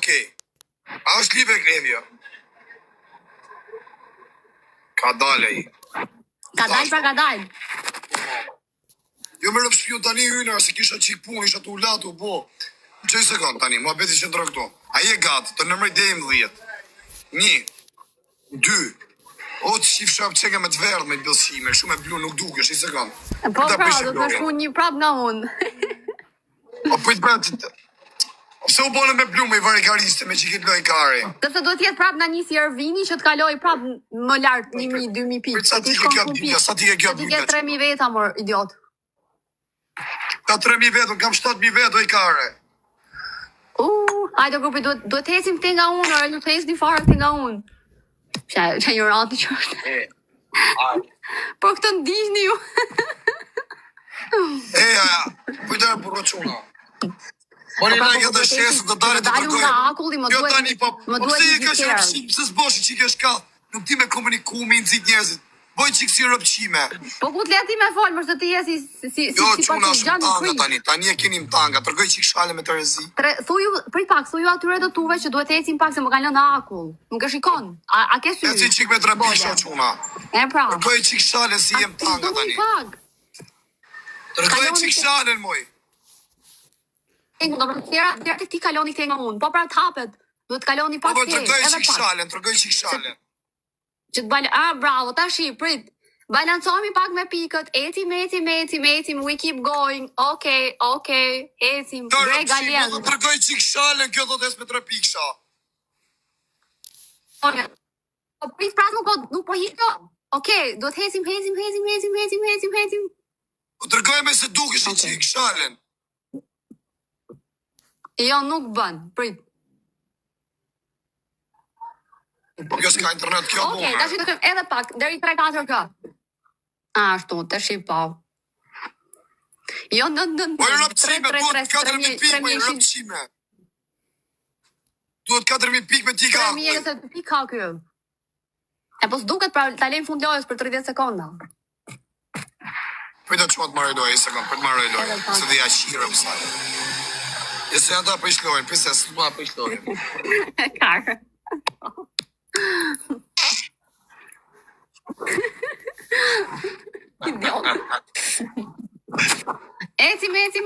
Okej. A është live Glevio? Ka dalë ai. Ka dalë pra ka dalë. Jo më rëpë shpion tani hyna, se kisha qik punë, isha të ulatu, po. Qëj sekund tani, mua beti që ndrë këto. A je gatë, të nëmëj dejmë 10. 1, 2. O të shif shap qeke me të verdh me të bëllësime, shumë e blu nuk duke, shi sekund. Po pra, do të shku një prap nga unë. O pëjtë pra që të... Se u bone me blu me i varikariste, me që i këtë loj kare. Dëse do t'jetë prap nga një si Ervini që t'kaloj prap më lartë 1.000-2.000 pikë. Sa ti ke kjo bjullja, sa ti ke kjo bjullja. Ti ke 3.000 veta, mor, idiot. Ka 3.000 vetë, kam 7.000 vetë, o i kare. Ajde grupi, duhet të hesim këte nga unë, orë, nuk të hes një farë këte nga unë. Që një ratë që është. Por këtë ndihni ju. Pujtër e burro quna. Po një like edhe shesë të dalit të përgojë. Nga akulli, më duhet një tjerë. Pëse s'boshi që i ke shkallë, nuk ti me komuniku me i nëzit njerëzit. Boj qikë si rëpqime. Po ku t'le ti me folë, mështë të ti jesi si jo, quna shumë tanga tani e keni më tanga, tërgoj qikë shale me të rezi. Prit pak, thuju atyre të tuve që duhet të ecim pak se më kanë lënë akull. Nuk e shikon, a ke sy? E si qikë me të rëpisho, quna. E pra. Tërgoj qikë shale si jem tanga tani. Tërgoj qikë shale në moj. Tjera të ti kaloni këte nga unë, po pra të hapet, duhet të kaloni pak të tërgoj qikë shale. Që të bravo, ta shi, prit. Balancohemi pak me pikët, ecim, we keep going, okay, ecim, bre galien. Të tërgoj qikë shalen, kjo do të esme 3 piksha. Prit, pras nuk po hito. Okej, do të hesim. Po tërgoj me se duke shi qikë shalen. Jo, nuk bën, prit. Po kjo s'ka internet kjo bu. Okej, tash të këm edhe pak, deri 3-4 kë. Ashtu, të shipa. Jo, në. Po e rëpqime, duhet 4.000 pikë me rëpqime. Duhet 4.000 pikë me ti ka. 3.000 pikë ka kjo. E po s'duket pra ta lejmë fund lojës për 30 sekonda. Pëjdo që më të marrë lojë, sekund, për të marrë lojë. Se dhe ja shirë pësa. E se janë ta për ishlojnë, pëse së të ma për ishlojnë. Karë. Ecim, edhe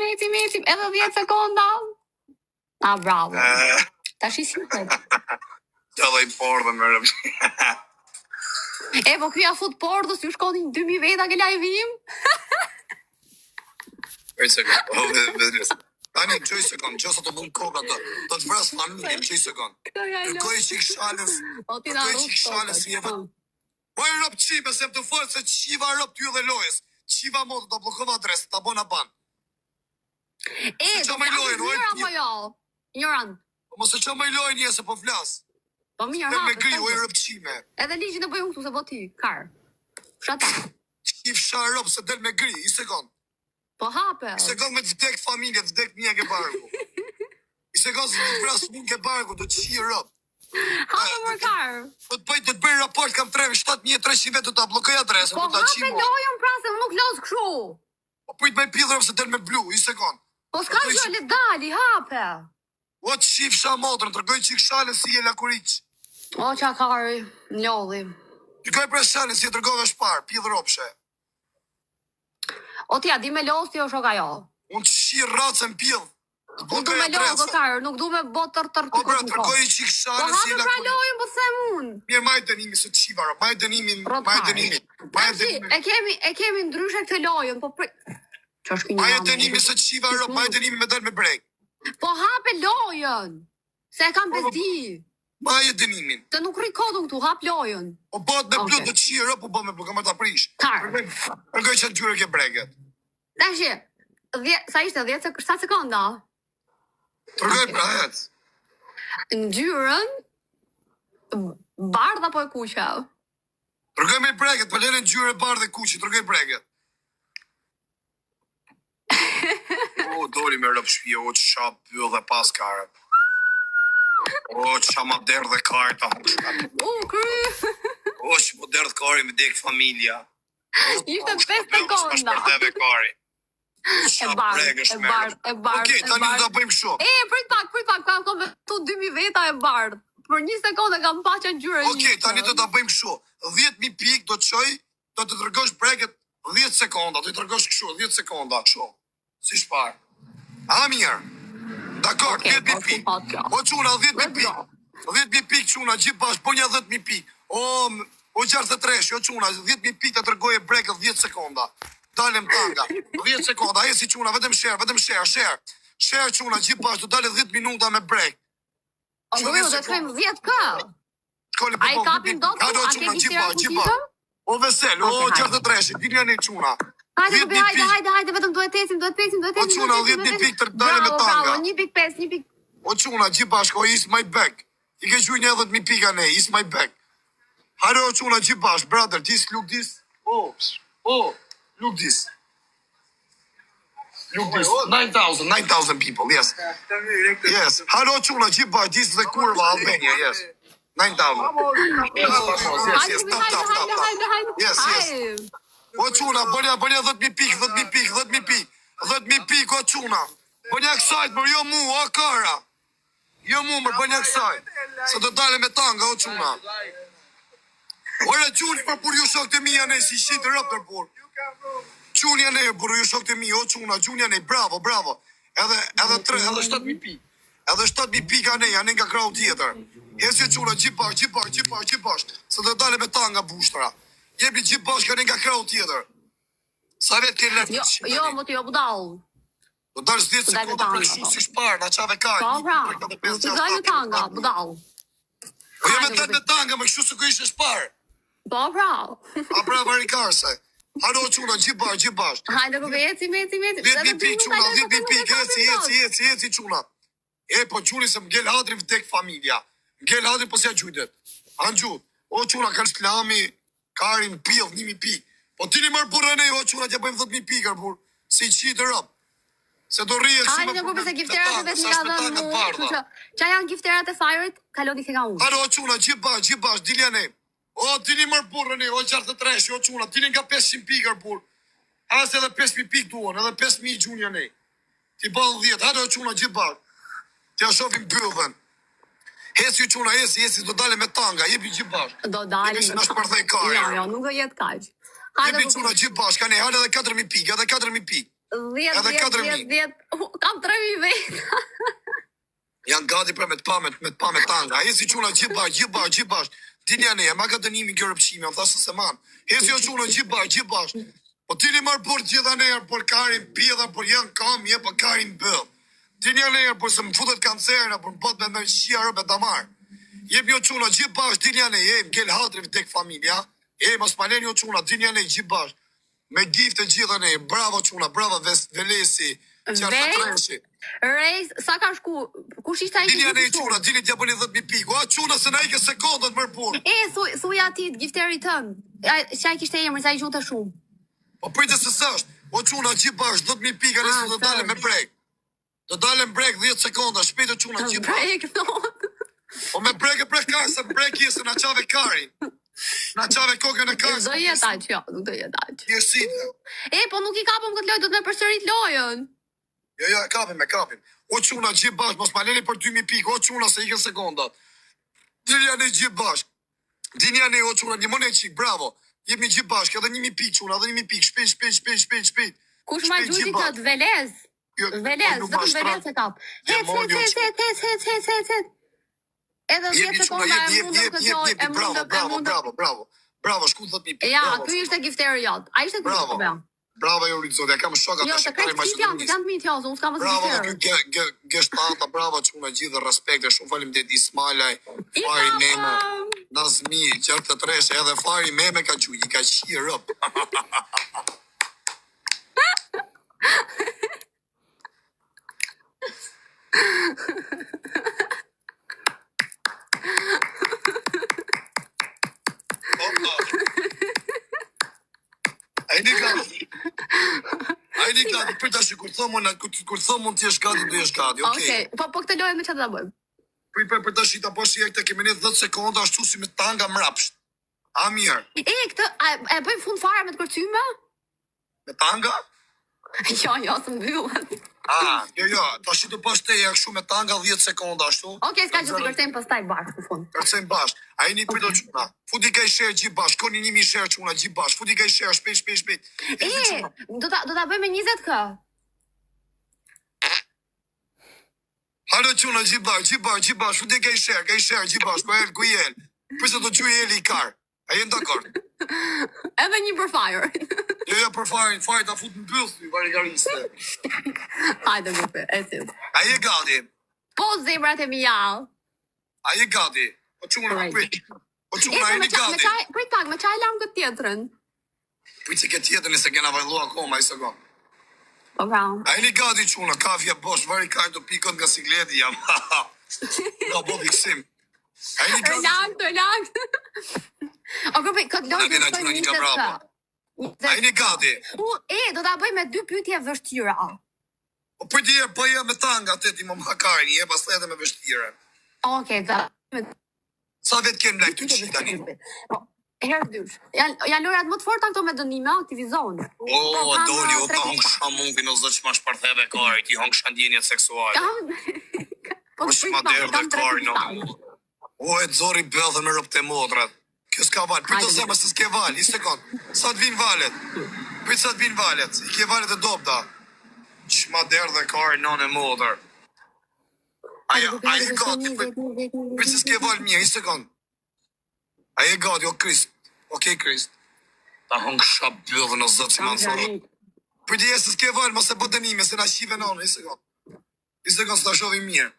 10 sekonda. Bravo. Ta shi si të. Të dhe i porë dhe më rëpë. Po kja fut porë dhe si u shkodin 2.000 veta ke live-im. Për sekund, vedrës. Tani, qoj sekund, që sa të mund koka të të vras familje, qoj sekund. Kërkoj qikë shalës, si e vetë. Po e rëpë qime, se më të folë se qiva rëpë ty dhe lojës. Qiva modë të blokova adresë, të abona ban. Do të njëra po jo. Njëran. Mos e që më i lojë një se po flasë. Po mirë, hapë. Me gri, o e rëpë qime. Edhe ligjin e bëjë unë, se po ti, karë. Shata. Qif sha rëpë se del me gri, i sekund. Po hape. I sekund me të vdek familje, të vdek një ke barku. I sekund se të vrasë një ke barku, do të qi rëpë. Hape më karë. Do të bëj raport, kam 7.300 vetë, do të blokoj adresën. Po hape lojën pra, se nuk losë këshu. Po prit me pidhë rëpë se del me blu, i sekund. Po s'ka gjë le dali, hape. O të shif sha motrën, tërgoj qik shale si je lakuriq. O qa kari, njolli. Tërgoj pre shale si e tërgove shpar, pidhë ropshe. O tja, di me losë jo shoka jo. Unë të shi racën pidhë. Unë du me losë, gëkarë, nuk du me botë tërë të këtë. Po pra, tërgoj qik shale si je lakuriq. Po hape pra lojën, po se mund. Mirë, maj dënimi se të shivara, maj dënimin. E kemi ndryshe këtë lojën, po pri... Maj dënimi se të shivara, maj dënimi me dal me brek. Po hape lojën, se e kam bezdi. Ma e dënimin. Të nuk rikodun këtu, hap lojën. O bot me blu të qirë, po bot me blu, kamar të aprish. Karë. Përgoj që në gjyre ke breket. Dashe, sa ishte 10 sekonda? Përgoj pra hec. Në gjyrën, bardha po e kuqa. Përgoj me breket, për lene në gjyre bardhe kuqe, përgoj breket. O, doli me rëpë shpje, o që shab bëllë dhe pas karët. O, që shab ma derë dhe karët të hushkat. Kry! O, që mo derë dhe kari me dekë familja. Ishte 5 sekonda. E bardh. Okej, tani do ta bëjmë kështu. Prit pak, kam tu 2000 veta e bardh. Për 1 sekondë kam pa që ngjyrë. Okej, tani do ta bëjmë kështu. 10.000 pikë do të çoj, do të dërgosh breket 10 sekonda, do të dërgosh kështu 10 sekonda kështu. Si shpar. A mirë. Dakor, 10.000 pikë. O çuna 10.000 pikë. 10.000 pikë çuna gjithë bash, po një 10.000 pikë. O 63, o çuna 10.000 pikë të dërgoje breket 10 sekonda. Dalem tanga. 10 sekonda, ai si çuna, vetëm share. Share çuna gjithë bash, do dalë 10 minuta me brek. Do të kemi 10k. Ai kapim dot, a ke gjithë? O vesel, o 63, dini janë çuna. Hajde, vetëm duhet të ecim. O çuna 10.000 pikë të dalë me tanga. 1.5. O çuna gjithë bashkë, o is my back. I ke gjujnë 10.000 pika ne, is my back. Hajde o çuna gjithë bashkë, brother, look this. Look this. 9,000 people, yes. Yes. Hajde o çuna gjithë bashkë, this is the kurva Albania, yes. 9,000. Yes, stop. Yes. O çuna, bënja 10.000 pikë. 10.000 pikë, o çuna. Bënja kësajt, më jo mu, o kara. Jo mu, më bënja kësajt. Se do dale me tanga, o çuna. Ora çuni për ju shok të mi janë si shit rëpër por. Çuni janë për ju shok të mi, o çuna, çuni janë, bravo. Edhe 7.000 pikë. Edhe 7.000 pika janë nga krau tjetër. Esi çuna gjithë bash. Se do dale me tanga bushtra. Jepi gjithë bash kanë nga krau tjetër. Sa vet ke lëftë? Jo, më të jo budall. Do dalë 10 sekonda për shu si shpar, na çave ka. Po, të dalë tanga, budall. Po jam me me tanga, më kështu se ku ishte shpar. Po, A pra varikarse. Halo çuna gjithë bash. Hajde ku ecim. 10.000 pikë çuna, 10.000 pikë, eci çuna. Po çuni se mgel hadri vdek familja. Mgel hadri po s'ja gjujtet. Anxhut. O çuna kanë slami, karin pill 1.000 pikë. Po tini marr burrën e o çuna t'ja bëjmë 10.000 pikë burr. Si qitë rap. Se do rrihet si më. Hajde se gifterat vetë nga dhënë. Çfarë janë gifterat e fajrit? Kaloni se ka unë. Halo çuna gjithë bash, diljanë. O tini marr burrën e o 63, o çuna, tini nga 500 pikë burr. As edhe 5.000 pikë duan, edhe 5.000 gjunja ne. Ti bën 10, halo çuna gjithë bash. T'ja shohim byllën. Heci çuna, eci do dalë me tanga, jepi gjithë bash. Do dalë. Jepi na shpërthej kajë. Jo, nuk do jetë kaq. Jepi çuna gjithë bash, kanë edhe 4.000 pikë, edhe 4.000 pikë. 10. Kam 3.000 veta. Janë gati për me të pa me tanga. Heci çuna gjithë bash. Dini janë, ma ka dënimi kjo rëpshime, më thasë se man. Heci o çuna gjithë bash. Po tini marë por gjitha nejër, por karin pjedha, por janë kam, je po karin bëll. Dini janë nejër, por se më futet kancerna, por më bët me me shia rëbe të marë. Jepi o çuna gjithë bash, dini janë, m'gel hatri vdek familja. Mos paleni o çuna, dini janë gjithë bash. Me gifte gjitha nejë, bravo çuna, bravo Velesi. Rejs, sa ka shku? Kush ishte ai? Dini janë çuna, dini t'ja bëni 10.000 pikë. O çuna se na i ke sekondat më burr. Thuaj atit gifteri tënd. Çaj kishte emrin, sa i gjuta shumë. Po pritet se s'është. O çuna gjithë bash 10.000 pikë, nëse do dalë me brek. Do dalëm brek 10 sekonda, shpejt o çuna gjithë bash. Po me brek e ka se brek jesë na çave karin. Na çave kokën e karin. Do jetë aq, jo, nuk do jetë aq. Jesite. Po nuk i kapëm këtë lojë, do të më përsërit lojën. Jo, kapim. O çuna gjithë bash, mos ma leni për 2.000 pikë. O çuna se ikën sekondat. Dini janë gjithë bash. Dini janë o çuna, limon e çik, bravo. Jemi gjithë bash, edhe 1.000 pikë çuna, edhe 1.000 pikë, shpejt. Kush ma gjuti këtë Velez? Velez, vetëm Velez e kap. Hec. Edhe 10 sekonda e mundëm këtë lojë, e mundëm. Bravo, shku 10.000 pikë. Ja, ky ishte gifteri jot. Ai ishte bravo. Bravo jo Rizotja, kam shokat tash. Jo, të krejt janë të mi tjazë, unë s'kam vëzë gifter. Bravo, geshtata, bravo çuna gjithë respekte, shumë faleminderit Ismailaj, Fari Meme, Nazmi, 63, edhe Fari Meme ka gjuj, i ka qi rëp. Ajde gati, për tash kur thomon ti je gati, do jesh gati, okay. Okej, po këtë lojë me çfarë ta bëjmë? Për tash ta bosh jekte kemi ne 10 sekonda ashtu si me tanga mrapsht. A mirë. Këtë e bëjmë fund fare me të kërcyme? Me tanga? Jo, së mbyllet. Jo, tash të bësh te ja kështu me tanga 10 sekonda ashtu. Okej, s'ka që të kërcejmë pastaj bashkë në fund. Kërcejmë bashkë. Ai një prit do çuna. Futi kaj share gjithë bashkë, koni 1000 share çuna gjithë bashkë. Futi kaj share shpejt. Do ta bëjmë 20k. Halo çuna gjithë bashkë. Futi kaj share gjithë bashkë. Ku jel? Pse do të gjuje Eli Kar? A jeni dakord? Edhe një për fire. Jo, për fire ta fut në byll ty, varigariste. Hajde grupe, e ti. A je gati? Po zemrat e mia. A je gati? Po çuna prit. Po çuna jeni gati. Prit pak, me çaj lam këtë tjetrën. Prit se këtë tjetrën se kena vajllu akoma i sekond. Po bravo. A jeni gati çuna? Kafja bosh, varigar do pikon nga sikleti jam. Do bo viksim. A jeni gati? Të lagt. O grupe, këtë lojë do të bëjmë 20k. A jeni gati? Do ta bëj me 2 pyetje vështira. Po për tje bëja me tanga te ti më makarini, e pastaj edhe me vështire. Okej, da. Sa vetë kem lajt të qi tani? Herë dysh. Janë lorat më të forta këto me dënime, aktivizon. Doli, o ta hong shamungi në zë që ma shpartheve kari, ti hong shandjenjet seksuale. Po shma derë dhe kari në. O, e të zori bëllë me rëpë të modrat. Kjo s'ka valë, për të zemë se s'ke valë, i sekund. Sa të vinë valet? Për sa të vinë valet? I ke valet e dopta. Shma derë dhe kari në në modrë. Aja gati, për se s'ke valë mirë, i sekund. Aja gati, o Krist. Okej, Krist. Ta hong shab bëllë në zëtë që ma në thorë. Për të jesë s'ke valë, ma se po dënime, se na shive në në, i sekund. I sekund së ta shovi mirë.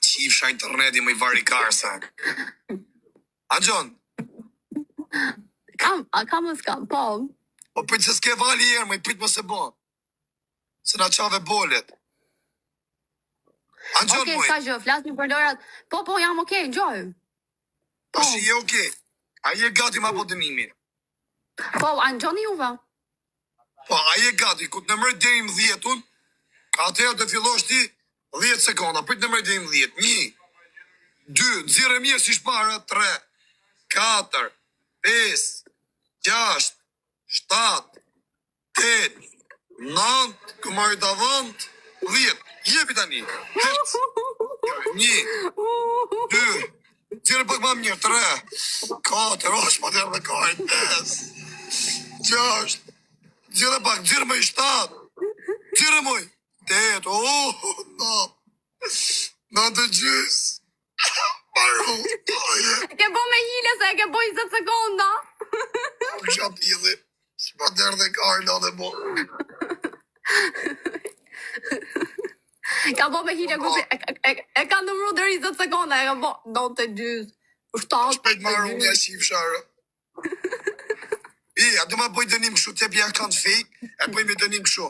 Qifsha interneti më i vari karsa. A Gjon? Kam, po. Po për që s'ke valijerë, më i prit më se bo. Se na qave bolet. A Gjon, Okej, s'ka gjë, flasni për lorat. Po, jam okej, gjoj. Po, shi je okej. A je gati ma po dënimin? Po, a në gjoni juve? Po, a je gati, ku të në mërë dherim 10-un, atëherë të fillosh ti 10 sekonda, për të në mërë dherim 10. 1, 2, zire mirë si shpara, 3, 4, 5, 6, 7, 8, 9, këmari të avant, 10. Jepi tani. 1, 2, zire pak ma mirë, 3, 4, osh, ma dherë dhe kajt, 5, 6, zire pak, zire më i 7, zire mëj, 8, 9 të gjys. Maru, Ke bo me hile se e ke bo 20 sekonda. Kësha pili, që pa derë dhe karna dhe bo. Ka bo me hile grupi, e ka nëmru dërë 20 sekonda, e ka bo 9 të gjys, 7 Shpejt maru një shif sharë. A du ma bëj dënim këshu, t'jepi akant fake, e bëj me dënim këshu.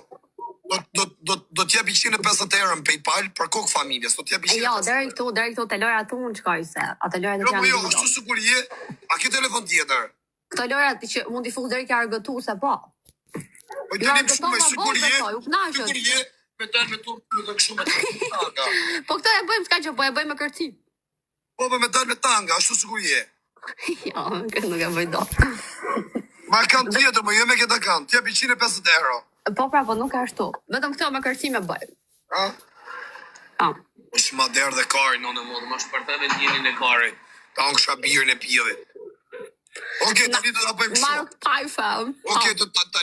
Do t'jepi 150 euro në PayPal për kokë familjes, do t'jepi 150. Jo, deri këtu të lojrat tu unë qkoj se, atë lojrat e t'janë Jo, ashtu së kur je, a ke telefon tjetër? Këto lojrat që mund t'i fukë deri kja argëtu se po. Po dënim këshu me së kur je, me tërë me turë dhe këshu me tanga. Po këto e bëjmë, s'ka që po e bëjmë me kërci. Po me tërë me tanga, ashtu së kur je. Jo, këtë nuk e bëj do. Ma kanë tjetër, më jo me këta kanë, t'jepi 150 euro. Po pra, po nuk ashtu. Vetëm këto me kërci me bëjmë. Ha? Është ma derë dhe kari, në modë, ma shparteve njënin e kari. Ta unë kësha birën e pjillit. Oke, tani do ta bëjmë kështu. Marë tajfa. Oke,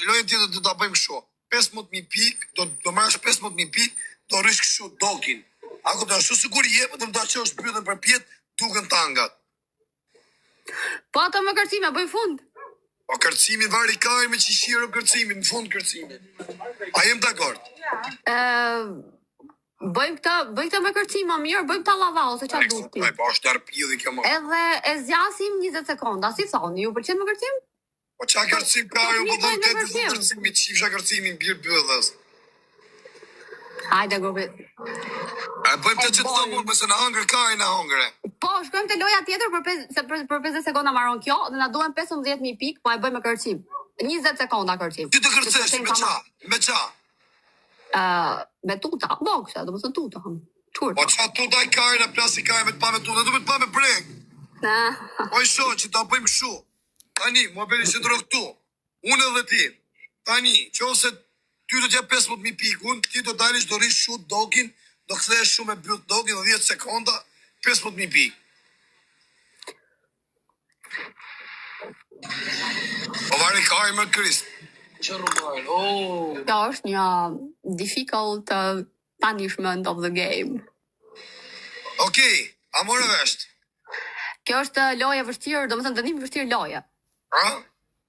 lojën tjetër do ta bëjmë kështu. 15.000 pik, do marrësh 15.000 pik, do rrish kështu dokin. Ako do ashtu sigur je, po të më da që është bjëdën për pjetë, duken tangat. Po ato me kërci me bëjmë fund. Po kërcimin vari kari me qishiro kërcimin, në fund kërcimin. A jem dakord? Bëjmë këta me kërci më mirë, bëjmë ta lava ose qa duhti. Po është darë pjilli kjo më. Edhe e zjasim 20 sekonda, si thoni, ju përqen me kërcim? Po qa kërcim kari, po dhëmë të të kërcimi, qifsha kërcimin birë bëllës. Hajde, gobe. Bëjmë të që të thonë mëse në hangër kari në hangëre. Po, shkojmë të loja tjetër për 50 sekonda maron kjo, dhe na duhen 15.000 pik, po e bëjmë me kërcim. 20 sekonda kërcim. Ti të kërcesh, me qa? Me qa? Me tuta, bokse, do më thënë tuta. Po qa tuta i kari në plasi kari me të pa me tuta, du me të pa me breng. Po i shoh që ta bëjmë shu. Tani, mua beri që ndro këtu. Unë edhe ti. Tani, që ose ty do t'jep 15.000 pikun, ti do dalish do rish shoot dogin, do kthehesh shumë me build dogin në 10 sekonda, 15.000 pikë. O vari kari më Krist. Kjo është një difficult punishment of the game. Okej, a morë vesht? Kjo është loja vështirë, domethënë dënimi vështirë loja. Ha?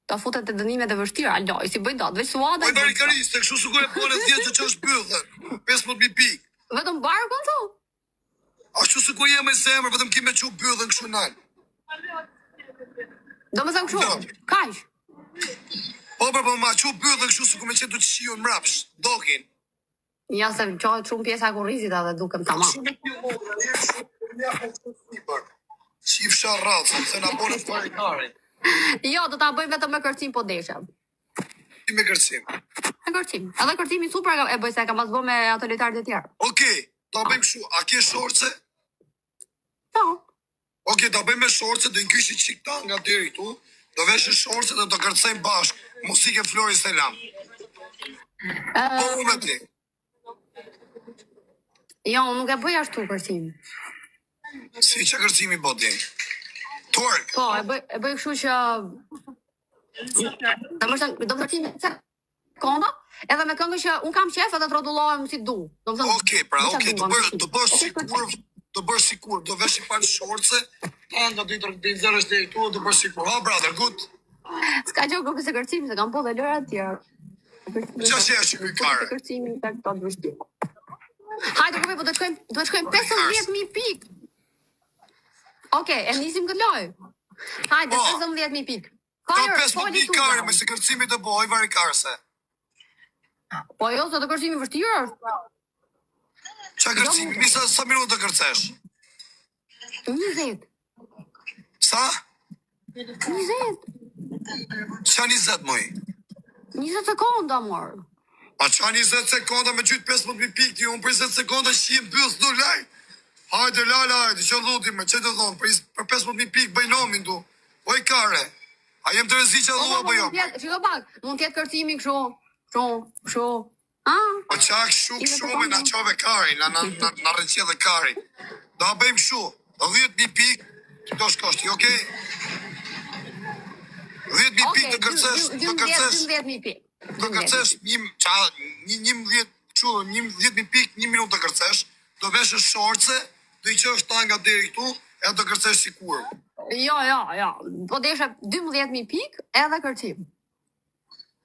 Ta futet te dënimet e vështira loj, si bëj dot, veç suada. Po vari kari, se kështu sigurisht e bën 10 që është byllë. 15.000 pikë. Vetëm barkun thu? Ashtu sikur jam me zemër, vetëm ki me çu byllën kështu nal. Domethënë kështu. Kaq. Po ma çu byllën kështu sikur me çet do të shijon mrapsh. Dogin. Ja se çohet shumë pjesa e kurrizit edhe dukem tamam. Si fsha rrallë, se na bën fare kari. Jo, do ta bëj vetëm me kërcim po deshem. Ti me kërcim. Me kërcim. Edhe kërcimi super e bëj se kam pas bë me ato lojtarët e tjerë. Okej, do bëjmë kështu. A ke shorce? Po. Okej, do bëjmë me shorce, do nkyshi çik ta nga deri këtu. Do veshë shorce dhe do kërcejmë bashk. Muzikën Flori Selam. Po unë ti. Jo, nuk e bëj ashtu kërcim. Si që kërcimi boti? Twerk. Po, e bëj kështu që do të kërcim sekonda, edhe me këngë që un kam qef edhe të rrotullohem si du. Okej, pra, okej, do bësh sikur, do vesh i pan shorce, nga do i zërësh deri këtu, do bësh sikur. Ha, brother, good. S'ka gjë grupë se kërcimi, se kam po dhe lëra të tjera. Qa që e shikuj kare? Kërcimi të këto të vështirë. Hajde, grupe, po do të shkojmë 15.000 pikë. Okej, e nisim këtë lojë. Hajde, 15.000 pikë. Ka 15.000 pikë kare, me se kërcimi të boj, vari karse. Po jo, se të kërcimi vështirë është. Qa kërcimi? Nisa sa minutë të kërcesh? 20. Sa? 20. Qa 20, moj? 20 sekonda, amor. A qa 20 sekonda me gjytë 15.000 pikë, ti unë për 20 sekonda shqim bëllës do laj. Hajde, hajde, që dhuti me, që të thonë, për 15.000 pikë bëj nomin du. Oj, kare, a jem të rezi që dhua bëjo? Shiko pak, mund tjetë kërcimi këshu. O qak këshu me na qove kari, na rëqje dhe kari. Da bëjmë këshu, 10.000 pikë, të do shkoshti, okej? 10.000 pikë të kërcesh, 12.000 pikë. Do kërcesh 11.000 pikë, 1 minutë të kërcesh, do veshë shorce, do i qësh ta nga deri këtu, e do kërcesh si kur. Jo. Po deshe 12.000 pikë edhe kërcim.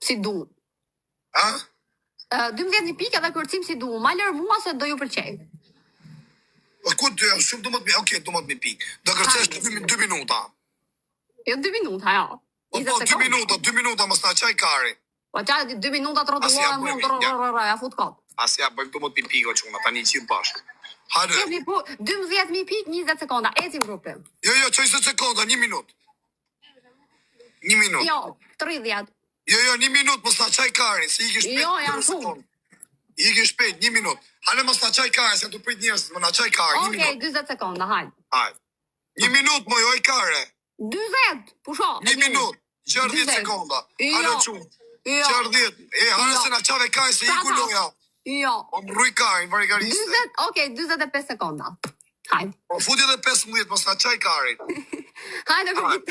Si du. Ha? 12.000 pikë edhe kërcim si du. Ma lërë mua se do ju përqej. O ku të shumë 12.000, okej, 12.000 pikë. Do kërcesh 2 minuta. Jo 2 minuta, jo. Po 2 minuta, mos na qaj kari. Po qaj 2 minuta të rotullohem mund ja fut kot. Asja bëjmë 12.000 pikë o quna, tani qitë bashkë. Hajde. 12.000 pikë, 20 sekonda, ecim grupim. Jo, 20 sekonda, 1 minutë. 1 minutë. Jo, 30. Jo, 1 minutë, mos na qaj kari, se i kish shpejt. Jo, janë shumë. I kish shpejt, 1 minutë. Hajde mos na qaj kari, se tu prit njerëzit, mos na qaj kari, 1 minutë. Okej, 20 sekonda, hajde. Hajde. 1 minutë, moj, oj kare. 20, pusho. 1 minutë, 10 sekonda. Hajde qunë. Jo. 10, hajde se na qave kari, se i kulloja. Jo. O më rruj kari, varigariste. 25 sekonda. Hajde. Po futi edhe 15, mos na qaj kari. Hajde, grupit.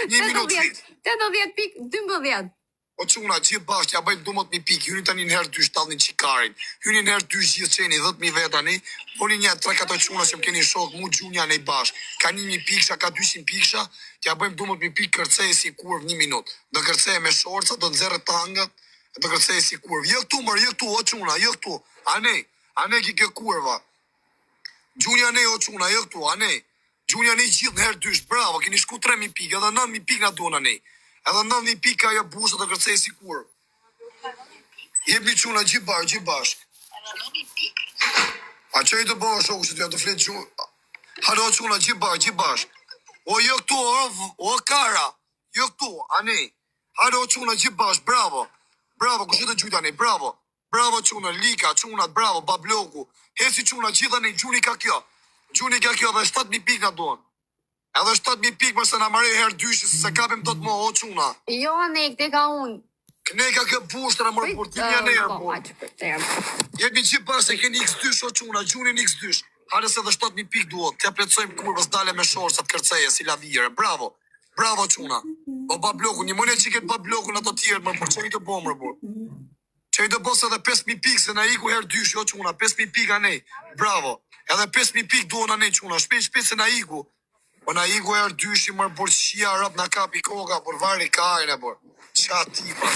1 minutë. 80 pikë, 12. O quna, gjithë bashkë, ja bëjmë 12.000 pikë, hyni tani njëherë 2 shtalin qikarin, hyni njëherë 2 gjithë qeni, 10.000 vetani, poni një 3-4 quna që më keni shokë, mu gjunja nej bashkë, ka 1.000 piksha, ka 200 piksha, ja bëjmë 12.000 pikë, kërcej si kurv 1 minutë, do kërcej me shorca, do nëzere tangat, do kërcej si kurv, jo këtu mërë, jo këtu, o quna, jo këtu, ane ki kjo kurva, gjunja nej o quna, jo këtu, ane, gjunja nej gjithë njëherë 2, bravo, keni shku 3.000 pikë, edhe 9.000 pikë nga dona nej. Edhe 9.000 pika jo busa të kërcej si kur. Jebni quna gjithë bashkë. A që i të bërë shokë që të janë të fletë quna. Halo quna gjithë bashkë. O jo këtu, o kara. Jo këtu, ane. Halo quna gjithë bashkë, bravo. Bravo, kështë të gjujtë ane, bravo. Bravo quna, lika, quna, bravo, babloku. Hesi quna gjithë ane, gjuni ka kjo. Gjuni ka kjo dhe 7.000 pik nga donë. Edhe 7.000 pikë mëse në marrë herë dyshi, se kapim do të mo, o quna. Jo, ane, këte ka unë. Kneka kë bushtra mërë për ti një nërë, po. Jemi që parë se keni X2 shoquna, gjunin X2. Hale se dhe 7.000 pikë duhet, të plecojmë kurvës dale me shorësat kërceje si lavire. Bravo, bravo quna. O ba bloku, një mëne që këtë ba bloku në të tjerë, mërë për që i të bo mërë, po. Që i të bo se dhe 5.000 pikë, se na iku herë dysh, jo quna, 5.000 pikë a nej. Bravo, edhe 5.000 pikë duhet a nej quna, shpejt se na iku. Po na iku herë dysh i mërë për qia rap në kapi koka, për vari kajnë, por. Qa tipa.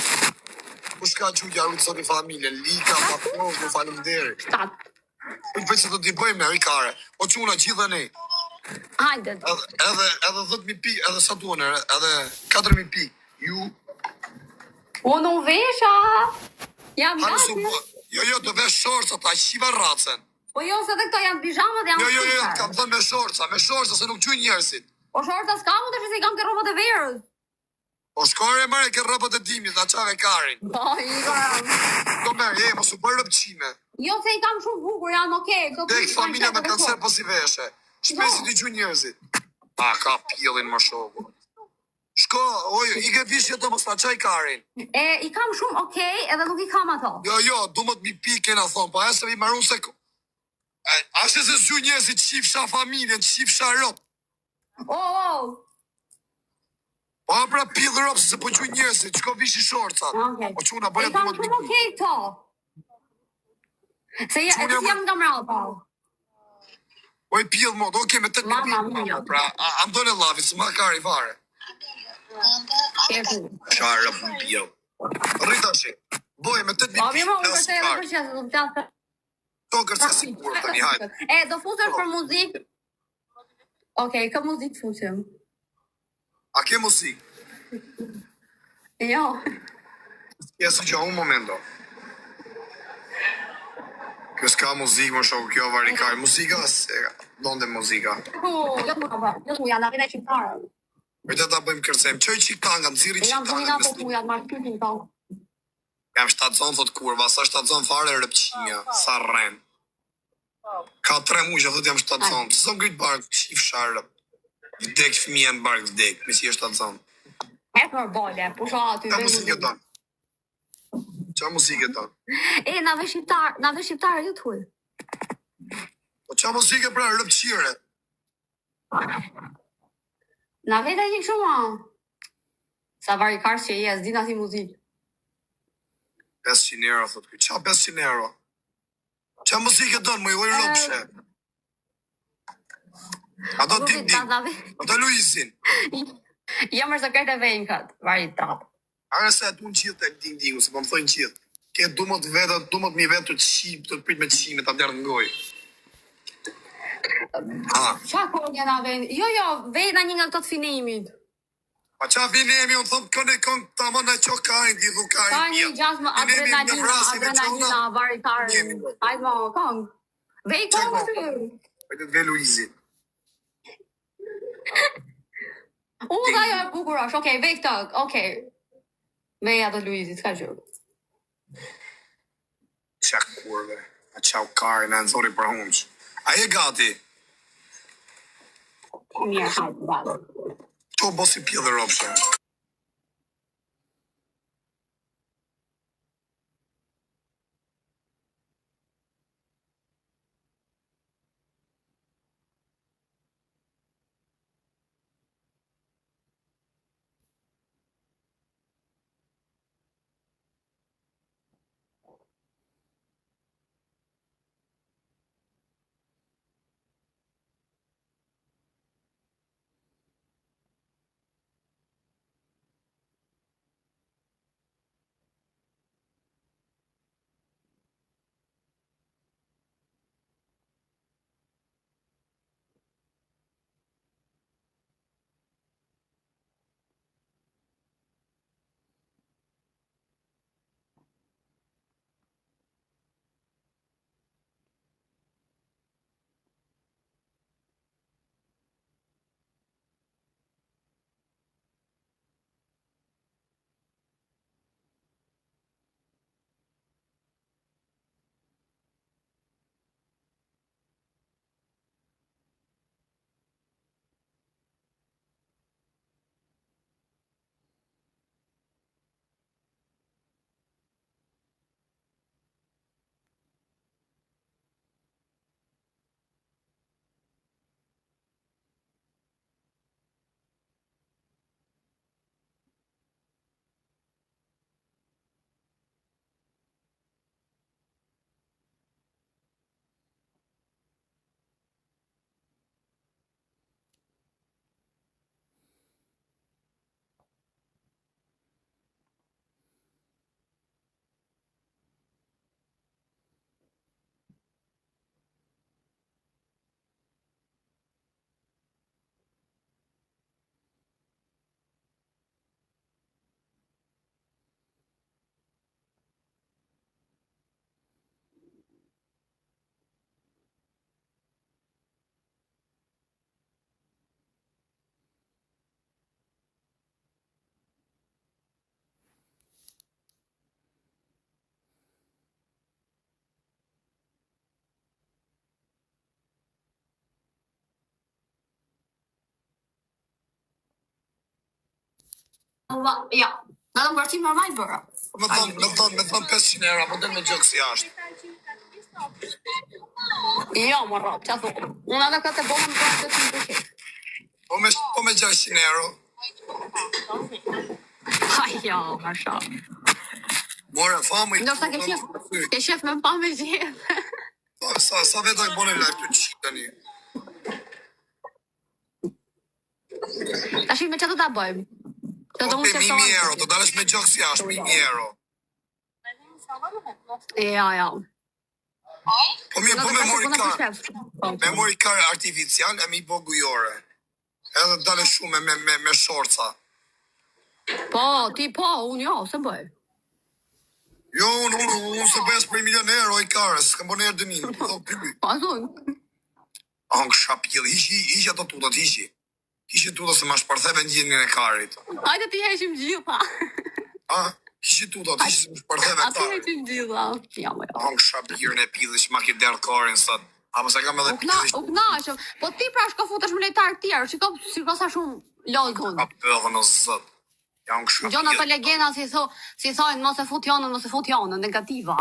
Po shka gjugja rrëtë sot i familje, lika, patrosh, në falimderi. Unë për që të t'i bëjmë, Rikare. O quna gjithë ne. Hajde. Edhe 10.000 pikë, edhe sa duone, edhe 4.000 pikë. Ju. O, në vesha. Jam gati. Jo, të vesh shorca, ta shiva racen. Po jo, se dhe këto janë pijamat, janë Jo, kam thënë me shorca, se nuk gjuj njerëzit. Po shorca s'ka mu të që se i kam të robot e verës. Po shkore mërë ke rëpët e dimit, a qave karin. Po, i kam. Do mërë, mos u bërë rëpqime. Jo, se i kam shumë bukur, janë okej. Dhe këtë familja me kancer po si veshe. Shpesit i gjuj njerëzit. A, ka pjellin më shoku. Shko, oj, i ke vishje të mos ta qaj karin. I kam shumë okej, edhe nuk i kam ato. Jo, du më të mi pike në thonë, po esë i marun se... Ashtë se zhuj njerëzit qifsha familjen, qifsha rëp. Po pra pillë rëpë se po gjuj njerëzit, qko vishi shorcat. O quna, bële du më të mi pike. I kam shumë okej to. Se e të jam nga mrao, po. O i pillë mod, oke, me të të pillë. Pra, andone lavi, se ma kari vare. Qa rëpë në pillë. Rrita shi, boj, me të të pillë. Unë kërte edhe kërqesë, do të të... To kërse si kurë të një hajtë. Do fusër për muzik. Okej, ka muzik fusëm. A ke muzik? Jo. Jesë që unë momento. Kësë ka muzik më shokë kjo varikaj. Muzika se donde muzika. Jo të janë avide qiptarë. Vete ta bëjmë kërcem. Qoj qiktangan, ziri qiktangan. Jam zina të të janë marë të të. Jam 7 zonë, thot kurva, sa 7 zonë fare rëpqinja, sa rren. Ka 3 muqë, thot jam 7 zonë. Së zonë gëjtë barkë, qif sharë. I dek fëmija në barkë vdek, me si e 7 zonë. E për bole, pusha aty. Qa musikë e tonë? Qa musikë e tonë? Na ve shqiptarë ju të huj. Po qa musikë e pra rëpqire? Na ve të një shumë, sa varikarës që i e zdi nga si muzikë. 500 euro, thot kuj. Qa 500 euro? Qa musikë e tonë, më i ujë rëpshe? Ato ding-ding, ato Luisin. Jam është sekret e vejnë këtë, vari trapë. Are se atë unë qithë të ding-dingu, se po më thojnë qithë. Ke du më të mi vetë të qip, të prit me qime, të abderë në ngoj. Qa kohë një nga vejnë? Jo, vejnë një nga këtë të finimit. Pa qa finimi, unë thëmë kënë e kënë të më në qo kajnë, di dhu kajnë. Ka një gjasë më adrenalina, vari tarë. Hajtë më, kënë. Vej kënë të të. Vejtë të ve Luisin. Dhe jo e bukur është, okej, vej këtë, okej. Vej atë Luizit, s'ka gjurë. Qa kurve, a qa u kari, në nëzori për hunqë. A je gati? Mirë, hajtë, gati. To bosi pjellë ropshë. Ja, në të mërësim normal bërë. Me thonë 500 euro, po del me gjëk si ashtë. Jo, më rrëp, që a thukë. Unë edhe këtë e bohëm për të të të të. Po me 600 euro. Ja, më shumë. More, famë i... Ndoshta ke shef me pa me gjithë. Sa vetë e bone live të qikë të një. Ta shifë me që të ta bëjmë. Po pe 1000 euro, të dalësh me gjokë si ashtë, 1000 euro. Ja. Po mirë, po memori kare artificial e mi bo gujore. Edhe dalësh shumë me shorca. Po, unë jo, se bëj. Jo, unë se bëjas për 1 milion euro i kare, s'kam bo njerë dënim. Pa zonë. Angë shapjil, hishi ato tutat, hishi. Hishi tutat se ma shpartheve në gjinin e karit. Hajde ti heshim gjitha. Hishi tutat, hishi se ma shpartheve karit. A ti heshim gjitha. Ja, më jo. Angë shapjirën e pidhish, ma ki derë karin sot. Apo se kam edhe pidhish. U knaqëm. Po ti pra shko futesh me lejtarë tjerë, shiko sa shumë lozgun. Ka pëllën o zët. Angë shapjirë. Gjona të legena si thojnë, mos e fut jonën, negativa.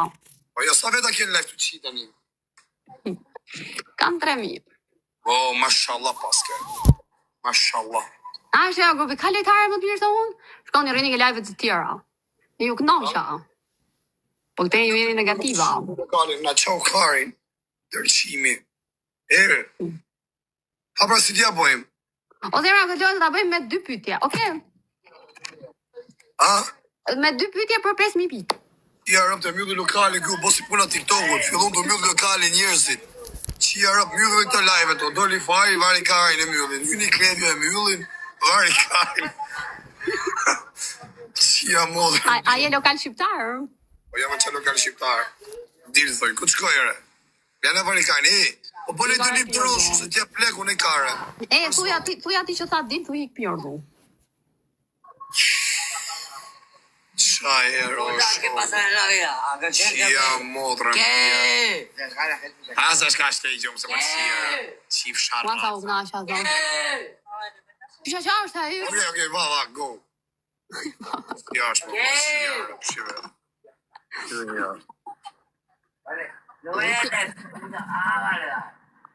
Po jo, sa veta kjenë leftë të qita një? Kam 3000. Oh, mashallah paske. Mashallah. Ashtë e grupi, ka lejtare më të mirë të unë? Shkoni rini ke live-et të tjera. Ju kënoqa. Po këte ju jeni negativa. Kalin, na qau karin. Dërqimi. Pra si tja bojmë? O zera, këtë lojnë të ta bëjmë me 2 pytje, oke? Me 2 pytje për 5.000 pikë. Ja rëp të mjullu lokali kjo, bosi puna TikTok-ut, fillon të mjullu lokali njerëzit. Që ja rëp mjullu të live to, doli fari, vari karin e mjullin. Një klevjo e mjullin, vari karin. Që ja modrë. A je lokal shqiptar? Po jam që lokal shqiptar. Dirë thoi, ku të shkojere? Lene vari karin, po bële të një të roshu, se tja pleku në kare. Thuja ti që tha din, thuj i këpjordu. Shajero shumë. Qia modrën. Asa shka shte i gjumë se më qia. Qif sharra. Ma sa u knasha, zonë. Pisha qa është e ju? Ok, va, go. Ja është më qia, shive.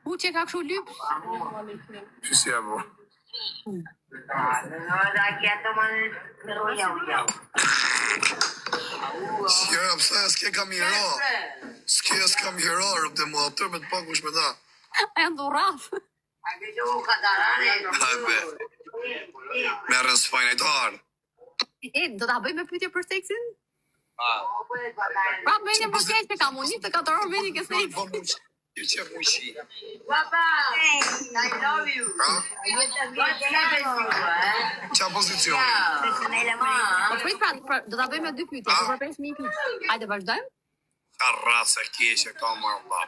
U që ka këshu lypë? Qësi e bo? Sjera, pësa e s'ke kam i ra. S'kam i ra, rëp dhe mua tër me të pakush me ta. E ndo rafë. Hajbe. Merën s'fajnajtar. Do t'a bëj me pytje për seksin? Pra, me një për seksin ka mundit të 4 orë me një ke seksin. Që mushi. Papa, I love you. Qa pozicioni? Po prit pra, do t'a bëj me 2 pytje, për 5.000 pikë. Hajde, vazhdojmë? Ka ratë se keshe, ka mërë, ba.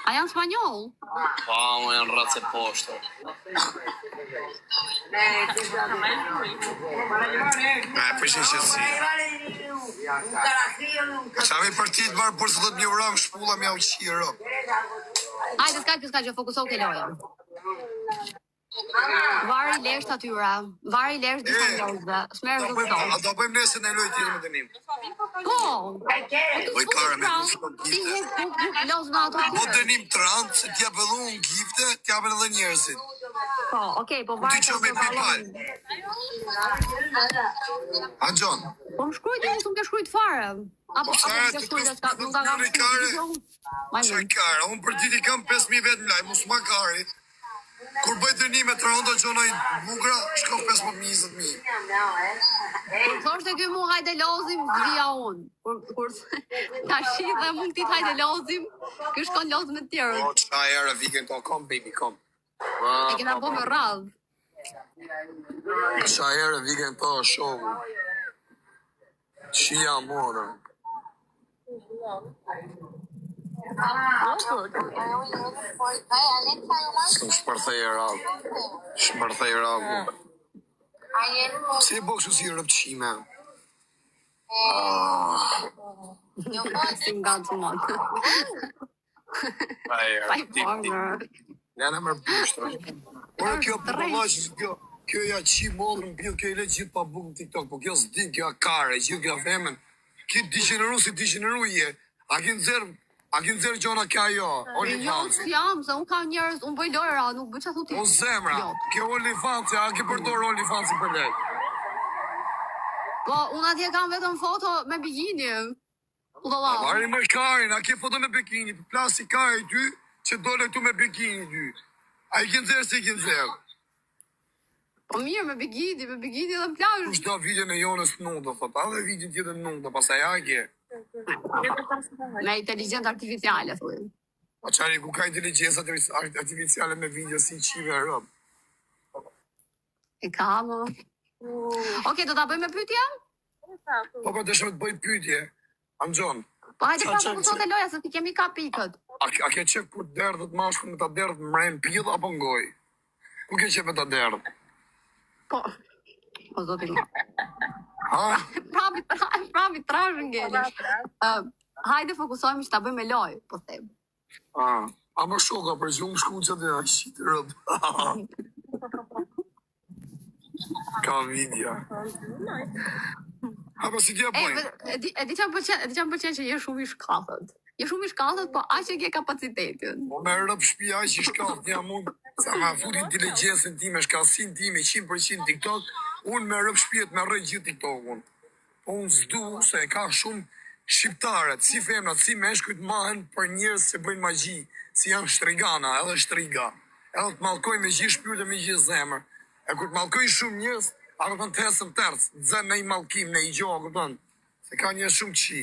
A janë spanjoll? Pa, më janë ratë se poshtë. Përshin që si. Qa me partit marë për së do të një vrang shpulla me au qiro. Hajde, s'ka që fokusohu ke loja. Vari lesht atyra, vari lesht disa njëzve, smerë dhe të A do bëjmë nesë në lojë tjere me dënim? Po! Oj, kare me kushtë Ti gifte. hek lozë me ato Po dënim të randë, se t'ja pëllu në gifte, t'ja pëllu edhe njerëzit. Po, okej, po vari Ti që me pipal. A, Gjon? Po më shkrujt e më ke shkrujt fare. Apo Sara, ke ti shkrujt e s'ka, kus nuk ka në kare? Qa shkrujt. kare, unë për titi kam 5.000 vetë në laj, mus ma karit. Kur bëjt dënime të rënda gjonaj bugra, shko 15.000-20.000. Kur thoshte ky mu hajde lozim, vija unë. Kur ta shi dhe mund ti hajde lozim, ky shkon loz me tjerë. O, qa ere, vikend to, kom, baby, kom. E kena bo me radhë. Qa ere, vikend to, shoku. Qia modë. Shpërthej ragu. Si e boksu si rëpqime? Si nga të matë. Pa i parë. Lene mërë pështër. Ore kjo për pëllashë, kjo. Kjo ja qi mollën, pjell kjo i le gjithë pa bukë në TikTok, po kjo s'din, kjo kare, gjithë kjo femen. Ki digeneru si digeneru je. A ki nxerë gjona kja jo, Jo, OnlyFans. s'jam, se unë kam njerëz, unë bëj lojra, nuk bëj që thuti. O zemra, Jo. kjo OnlyFans, a ki përdor OnlyFans për lek. Po, unë atje kam vetëm foto me bikini. Udalla. Mari me karin, a ki foto me bikini, plasi kari ty, që dole këtu me bikini ty. A i ki nxerë si i ki nxerë. Po mirë, me bikini dhe në plazh. Kush do video në jonës nundë, thot, a dhe video tjetër nundë, pasaj a ke. Me inteligencë artificiale, thuj. A qari, ku ka inteligenca artificiale me video si qive e rëbë. E ka, më. Oke, do ta bëjmë me pyetje? Po të shumë të bëj pytje. Amxon, Po hajde Qa- pra qa- po sot e loja, se ti kemi ka pikët. a ke qef kur derdhët mashkën me ta derdhët mrejnë pjellë apo ngoj? Ku ke qef me ta derdhët? Po zoti më. Ha? Pravi trash ngelesh. Hajde fokusohemi që ta bëjmë me lojë, po them. A më shoka për që unë shku që të shqitë rëbë. Ka vidja. Ha, pa si tja bëjnë? E di çam pëlqen që je shumë i shkallët. Je shumë i shkallët, po aq e ke kapacitetin. Po me rëbë shpia që i shkallët një mund, sa ma futi inteligencën time, shkallësin time, 100% TikTok, unë me rëbë shpijet me rëjë gjithë TikTok-un. Po unë zdu se ka shumë shqiptarët, si femnat, si meshkujt mahen për njerëz se bëjnë magji, si janë shtrigana, edhe shtriga. Edhe të malkoj me gjithë shpyrët e me gjithë zemër. E kur të malkoj shumë njerëz, a këtën të hesëm tërës, të zënë në i malkim, në i gjohë, këtën, se ka njerëz shumë qi.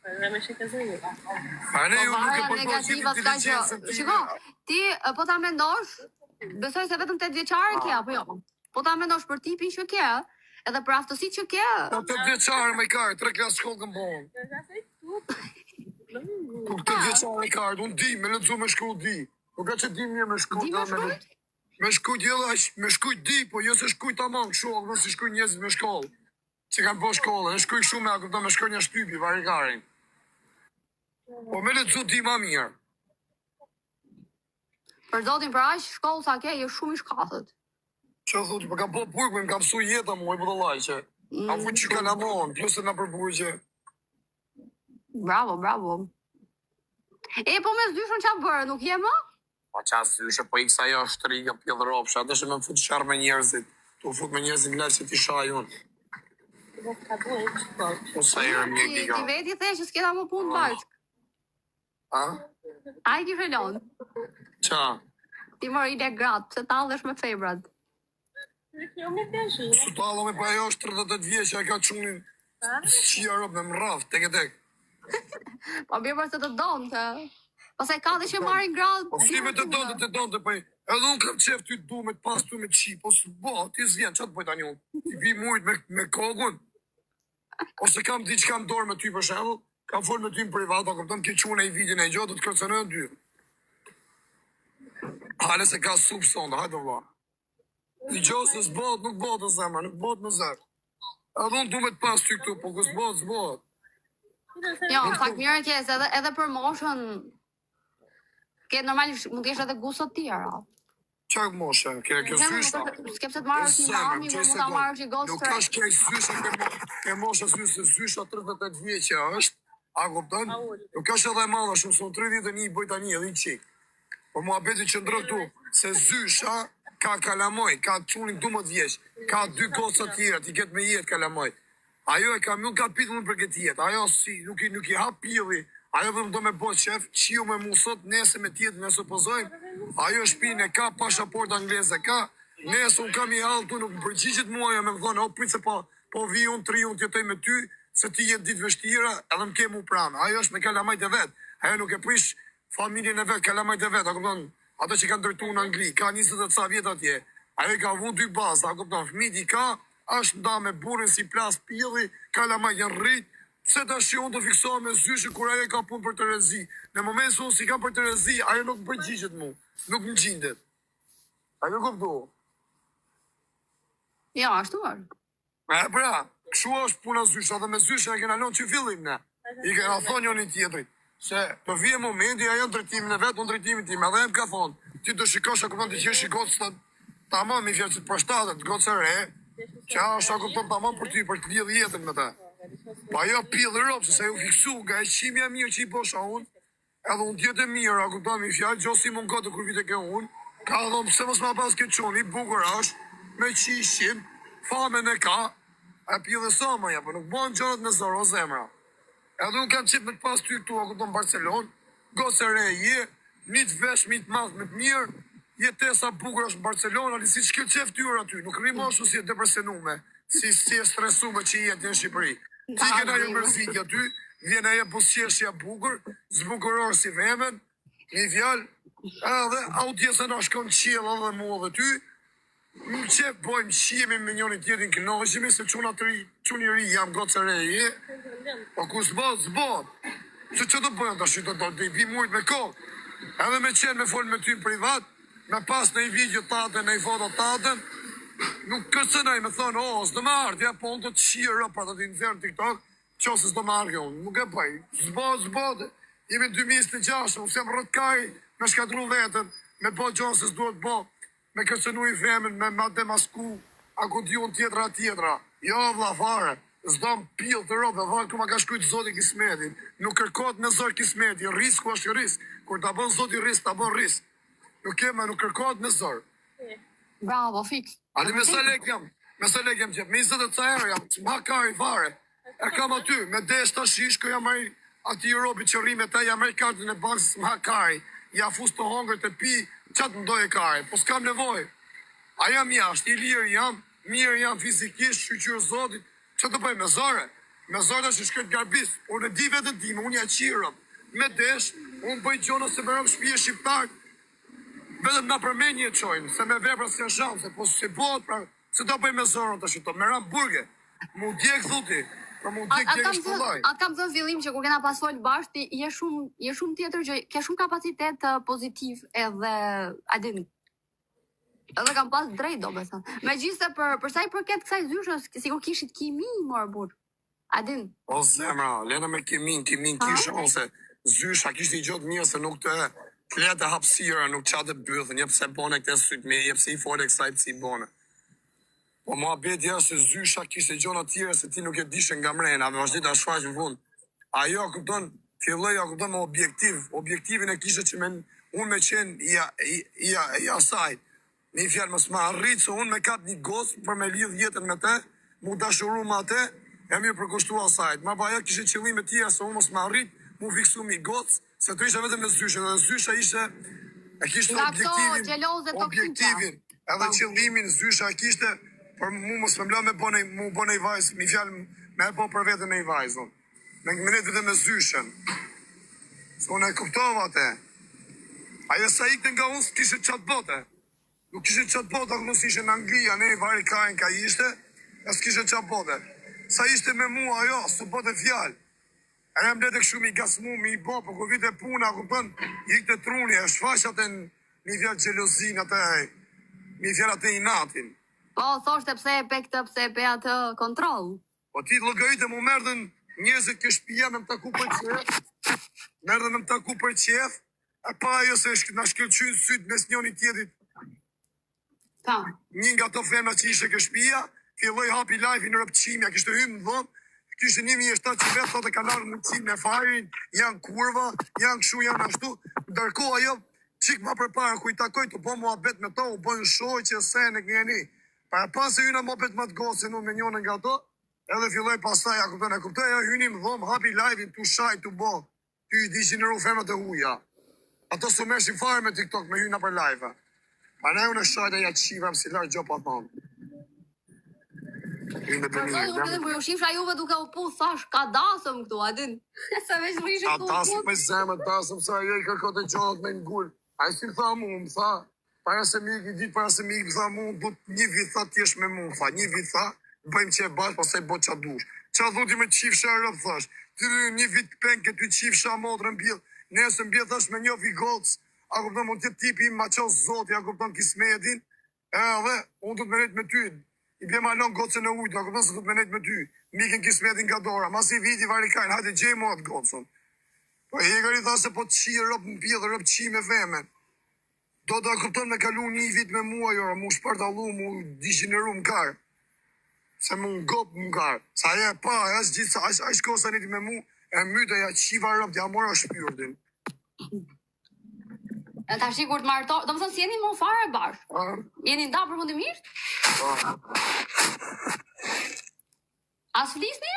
A ne ju nuk e Vara përboj gjithë negativa s'ka që. inteligencën time. Shiko, ti po ta mendosh, besoj se vetëm 8 vjeçare ke apo jo? Po ta mendosh për tipin që ke, edhe për aftësitë që ke. Po të vjeçare me karë, 3 klasë shkollë këm bonë. Ku të vjeçare me karë, unë di, me lëdzu me shku di. Po ka që di mirë me shku. Di me shkujt? Me shkujt jella, me shkujt di, po jo se shkujt ta mangë shumë, nëse shkujt njëzit me shkollë. Që kanë po shkollë, e shkujt shumë e këpëta me shkojt një shtypi, varikarin. Po me lëdzu di ma mirë. Për zotin për aq shkollë sa ke, je shumë i shkallët. Që thutë, po kam po burgë, më kam su jeta mu, e po të lajqe. Kam fu që ka në monë, plus e në për burgje. Bravo, bravo. E po me zdyshën ç'a bërë, nuk je më? Po qasë zyshe, po iksa jo shtriga, pjellë ropsha, dhe që me më fut sharë me njerëzit. Tu fut me njerëzit në lërë që ti shaj unë. Po sa e rëmë një Ti diga. veti the që s'keta më punë bashkë. Ha? Ai ki felon. Qa? Ti mori ile gratë, se tallesh me febrat. Su talo me pa jo është 38 vjeqë, a ka qunin qia rëpë me më rafë, tek e tek. Po bje për se të donë të. Pastaj ka dhe që marrin gratë. Po si me të donte, po edhe unë kam qef ty të du me të pas ty me qi, po së bo, ti s'vjen, që të bëjt anjo? Ti vi mujt me kogun? Ose kam di që kam dorë me ty për shemull, kam folë me ty në privat, a këpëtëm ki qunë e i vidin e gjotë, të kërcënë e dy. Hale se ka supë sonda, hajde vla. I gjotë se s'bot, nuk bot në zemra, nuk bot në zemra. Edhe unë du me të pas ty këtu, po kësë bot, s'bot. Jo, në fakt mirë që edhe për moshën ke normalisht mund kesh edhe gusto të tjera. Qak moshe, kere kjo syshta. S'ke pse të marrësh një mami, po mund ta marrësh një gocë Nuk tre. është kej zysha ke mosha zysha 38 vjeqe është, a kupton? Nuk është edhe madhe shumë, son 31 bëj tani edhe i qik. Po mua beti që ndrë këtu, se zysha ka kalamoj, ka qunin 12 vjeq, ka 2 goca tjera, ti ketë me jetë kalamoj. Ajo e ka mjën kapitullin për këtë jetë, ajo si, nuk i hap pili, ajo dhe më do me bo qef, qiu me musot, nese me tjetë, nëse pozojmë, ajo shpinë e ka, pasaport angleze ka, nese unë kam i halë tu, nuk më përgjigjit muaja me më thonë, o pritë se po vi unë, 3 unë tjetoj me ty, se ti jetë ditë vështira, edhe më ke mu pranë, ajo është me kalamajt e vetë, ajo nuk e prish familjen e vetë, kalamajt e vetë, a këpëton, ato që kanë dërtu në Angli, ka 20 ca vjetë atje, ajo i ka vu 2 bazë, a këpëton, fmiti ka, është nda me burin si plas pilli, kalamajt janë rritë, pse të shi unë të fiksoha me zyshë kur ajo ka punë për të rezi. Në moment se unë si kam për të rezi, ajo nuk përgjigjet mu, nuk më gjindet. Ajo kuptu. Jo, ashtu është. E pra, kështu është puna zyshë, dhe me zyshë e kena lonë që fillim ne. I kena thonë njën i tjetërit, se të vje momenti, ajo në drejtimin e vetë, unë drejtimin tim, edhe e më ka thonë, ti të shikosh, a këpën të qenë shikot, tamam mi fjalë që të përshtatet, gocë e re, që është a kupton tamam për ty, për të lidhë jetën me ta. Pa jo pillë ropë, se ju fiksu nga e qimja mirë që i bosha unë, edhe unë tjetë e mirë, a kupton mi fjalë, gjosi mund gotë kur vite ke unë, ka dhëmë pse mos ma pas ke qoni, bukur është, me qishim, famen e ka, e pillë e sama ja, për nuk bën gjonët me zoro zemra. Edhe unë kam qip me të pas ty këtu, a kupton Barcelon, gocë e re je, mi të vesh, mi të madh, me të mirë, jetesa bukur është në Barcelona, si që këtë qef tyra aty, nuk rimoshu si e depresionume, si e stresume që jetë në Shqipëri. Ti këna jo mërzitja ty, vjen ajo busqeshja bukur, zbukuror si vemen, një fjallë, edhe audjesën a shkon qilë edhe mua dhe ty, më qef bojmë qimi me njëri tjetin kënoheshimi, se quni ri jam gocë e reje, po ku s'bot, se që të bëjnë të shqytë të i mujt me kohë, edhe me qenë me folë me ty në privat, me pas në i video tate, në i foto tate, nuk kërcenaj me thonë, s'do me ardhja, po unë të të shirë, pra të t'i nëzirë TikTok, që se s'do me ardhja unë, nuk e bëj, zbot, jemi 2006, unë sem rëtkaj, me shkatru vetën, me bo gjonë se s'duhet bo, me kërcenu i femen, me demasku, a ku t'ju në tjetra, jo vla fare, s'do më pil të robë, dhe valë ku ma ka shkujt zoti kismetin, nuk kërkot me zor kismeti, risku është risk, kur ta bon zoti risk, ta bon risk, nuk kërkot me zor. Bravo, fix. Adi me sa lek jam qep, me 20 ca erë jam, që ma kari fare, e kam aty, me desh të shish, kë jam ari ati Europi që rime ta, jam ari kartën e bankës, ma kari, ja fus të hongër të pi, qatë më dojë kari, po s'kam nevoj. A jam jashtë, i lirë jam, mirë jam fizikisht, shqyqyrë zotit, që të bëj me zore? Me zore është shkret garbis, unë e di vetën time, unë ja qirëm, me desh, unë bëj gjonë se bërëm shpije shqiptarë, vetëm nga përmenje e qojnë, se me vepra s'ka shanse, po se bot, pra, se do bëj me zorën të shqito, me ram burge, mu djek thuti, pra mu djek shpëllaj. Atë kam thënë fillim që kur kena pas folë bashkë, je shumë tjetër që ke shumë kapacitet pozitiv edhe adin. Edhe kam pas drejt, do me thënë. Me gjithë se për sa i përket kësaj zyshës, sikur kishit kimi, morë burë. Adin. O zemra, lena me kimin kisha, ose zysha kishtë i gjotë mirë se nuk të kletë hapsira, nuk qatë bëthën, jep se bone këte sytë me, jep se i fole kësaj pësi bone. Po ma bedja se zysha kishtë i gjonë atyre se ti nuk e dishe nga mrena, me vazhdita shfaq në fund. Ajo këpëton, filloj a këpëton me objektivin e kishtë që unë me qenë i asaj. Një fjallë më s'ma rritë, se unë me katë një gosë për me lidhë jetën me te, mu dashuru ma te, e mirë përkushtu asajt. Ma ba jo kishtë qëllime tjera, se unë më s'ma rritë, mu fiksu mi gosë, se të ishe vetëm në zyshe, dhe zyshe ishe, e kishtë objektivin, edhe qëllimin zyshe e kishtë, për mu më s'me mla mu bëne i vajzë, mi fjallë me e po për vetën e i vajzë, me mënet vetëm me zyshen. Se unë e kuptova te, ajo sa ikte nga unë s'kishe qatë bote. Nuk kishe qatë bote, nuk ishe në Anglia, ne i vari kajnë ka ishte, e s'kishe qatë bote. Sa ishte me mua, ajo, s'u bote fjallë. E ne mblete kështu mi gasmu, mi i bo, për ku vite puna, ku pën, i këtë truni, e shfaqat e një fjallë gjelozin, një fjallë atë i natin. Po, thoshte pse e pe këtë, pse e pe atë kontrol. Po ti të lëgajte mu merdhen njëzët kë shpija me më taku për qef, merdhen me më taku për qef, e pa ajo se në shkëllqynë sytë mes njoni tjetit. Një nga to femna që ishe kë shpija, filloj hapi live në rëpqimja, kishtë hymë në dhëmë, kishtë 1.700 që vetë, thote kanarë në qimë në farin, janë kurva, janë këshu, janë ashtu, ndërko ajo, qikë ma përpara, ku i takoj të po mua bet me to, u bëjnë shoj që se në kënjeni, pa e pas e hyna mo bet më të gosin, unë me njone nga to, edhe filloj pasaj, a kuptoj, e hynim dhëmë, hapi live-in, tu shaj, tu bo, ty i dishin në ru femët e huja. Ato su meshin fare me TikTok, me hyna për live-a. Pa ne unë shajt e ja qivam si lartë gjopa thonë. Po ju shifra juve duke u pu, thash, ka dasëm këtu, adin. Sa veç më ishe këtu. Ka dasëm me zemë, dasëm sa e ka kote gjohat me ngull. A i si më tha mu, më tha, para se mikë, më tha mu, du një vit tha t'jesh me mu, tha, një vit tha, bëjmë që e bashkë, pasaj bo qa dush. Qa dhuti me qifsha e rëpë, thash, ty një vit penke, ty qifsha modrë mbjell, nesë mbjell, thash me një vigolc, a kupton mund të tipi ma qos zoti, a kupton kismetin, edhe unë du të menet me ty, i bje malon gocën e ujtë, a kupton se du të menet me ty, mikin kismetin nga dora, mas i viti varikajnë, hajde gjej mo atë gocën. Po e gëri tha se po të qirë rëpë në pjellë, rëpë qi me femen. Do ta kupton me kalu një vit me mua, jo, mu shpartallu, mu dishineru më karë. Se mu ngop më karë. Sa e pa, as gjithë, as kosa niti me mu, e myte ja qiva rëpt, ja mora shpyrdin. E tash kur të marto, do më thënë si jeni më fare bashkë. Jeni nda përfundimisht? As flisni?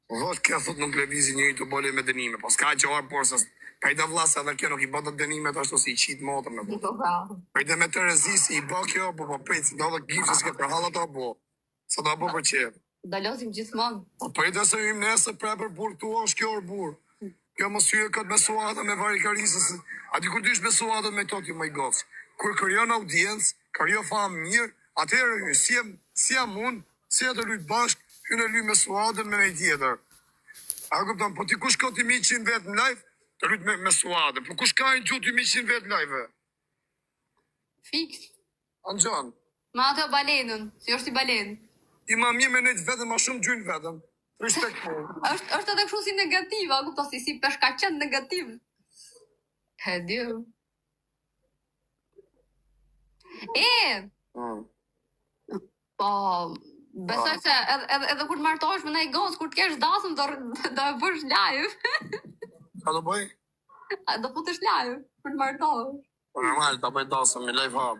Vot kjo thot nuk lëvizi njëri të bole me dënime, po s'ka që orë porsës, pa i da vlasa dhe kjo nuk i bëtë dënimet ashtu si i qitë motër me bo. Pa i dhe me të rezisi i bë kjo, po pritë, do dhe gjifë s'ke për halat o bo. Sa do bo për qërë. Da losim gjithmonë. Po i dhe se im nesë pre për burë tu është kjo orë burë. Kjo më syre këtë me suatën me varikarisës. A di kur dysh me suatën me toti më i gocë. Kur kërjon audiencë, kërjo famë mirë, atëherë si jam unë, si e të lujtë bashkë, hynë e lujtë me suatën me nej tjetër. A këpëton, po ti kush ka ti 100 vetë në live, të lujtë me suatën. Po kush ka i gjutë 100 vetë në live? Fiks. Anë gjanë. Ma ato balenën, si është i balenë. Ti ma mirë me nejtë vetëm, ma shumë gjynë vetëm. Respekt po. është edhe kështu si negativ, a kupto si përshkaqen negativ. E di. Po, besoj se edhe kur të martohesh me ndaj gocë, kur të kesh dasëm do e bësh live. Ka do bëj? Do futesh live kur të martohesh. Po normal, ta bëj dasëm, me live hub.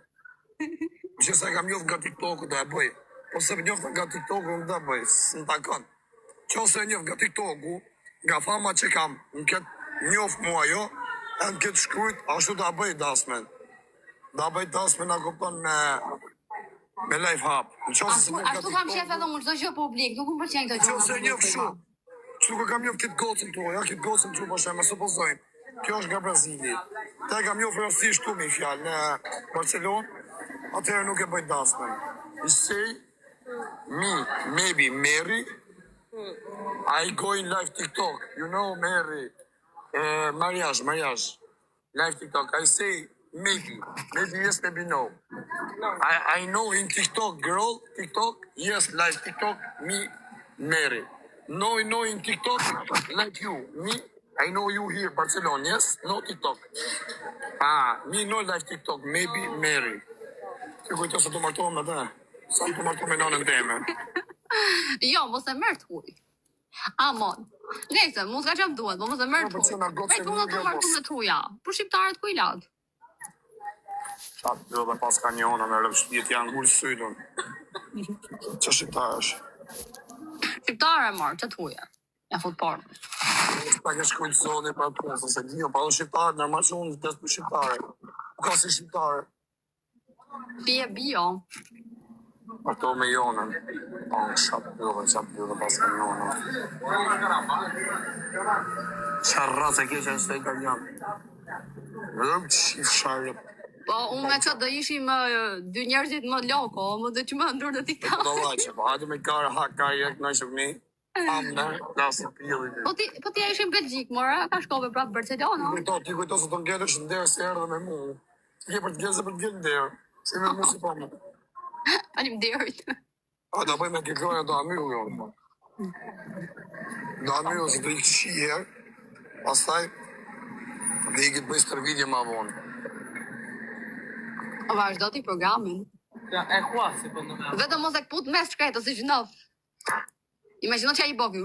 Që se kam njoft nga TikTok-u do e bëj. Po se më njoft nga TikTok-u më do e bëj, së në takon. Që se njoft nga TikTok-u, nga fama që kam, në këtë njoft mua jo, e në këtë shkrujt, ashtu do e bëj dasmen. Do e bëj dasmen a kupton me live hub. Ashtu kam shef edhe unë çdo gjë publik, nuk më pëlqen këto gjëra. Që se njoft shumë. Që kam njoft këtë gocën tu, ja këtë gocën tu po shem, supozojmë. Kjo është nga Brazili. Te kam njoft rastësisht tu me fjalë në Barcelonë, atëherë nuk e bëj dasmen. I say me, maybe Mary, I go in live TikTok, you know Mary, mariage, live TikTok. I say maybe yes, maybe no. I know in TikTok, girl, TikTok, yes, live TikTok, me, Mary. No in TikTok, like you, me, I know you here, Barcelona, yes, no TikTok. Me no live TikTok, maybe Mary. Ti kujto se të martohem me dhe, sa të martohem me nanën teme. Jo, mos e mërë të huj. Amon. Nëse, mos ka qëmë duhet, mos e mërë të huj. Me ku të martu me të huja? Për shqiptarët ku i latë? Qatë dhe pas kanjona me rëvshpjet janë gullë sydun. Që shqiptarë është? Shqiptarë e marë, që të huja? Ja fut parë. Pa ke shkujtë zoni për atë punë, se dio, pa dhe shqiptarë, nërma që unë të për shqiptarë. Ka si shqiptarë? Bio. Ato me jonën. Pa në qatë dhe pas kanjona. Qa rratë e keqe në së italian. Vëdëm qif sharë. Po, unë me që do ishim 2 njerëzit më loko, më dhe që më ndurë dhe t'i ka. Po laqe, po hajde me kare haka i ek në shukni. Amë, lasë pili. Po ti e ishim Belgjik, mora, ka shkove prapë Barcelona. Ti kujto se të ngedër që nderë se erë dhe me mu. Ti ke për të gjezë për të gjellë nderë. Si me mu si po mu. Anim derit. Da bëj me kekloja do amyru jo. Do amyru se të i këshi herë. Pastaj, dhe i këtë bëj stërvidje ma vonë. Vazhdo ti programin. Ja, e qua, secondo me. Vetëm mos e këput mes shkreto, si që nëf. Imagino që a i bovi.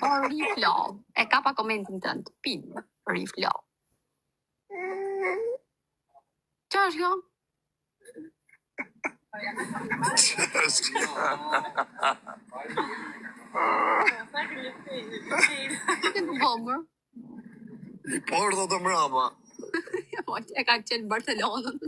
O, riflo. E ka pa komentin tënd. Pin, riflo. Qa është kjo? Këtë të bomër. I por dhe të mrapa. Po, e ka qenë Barcelonën.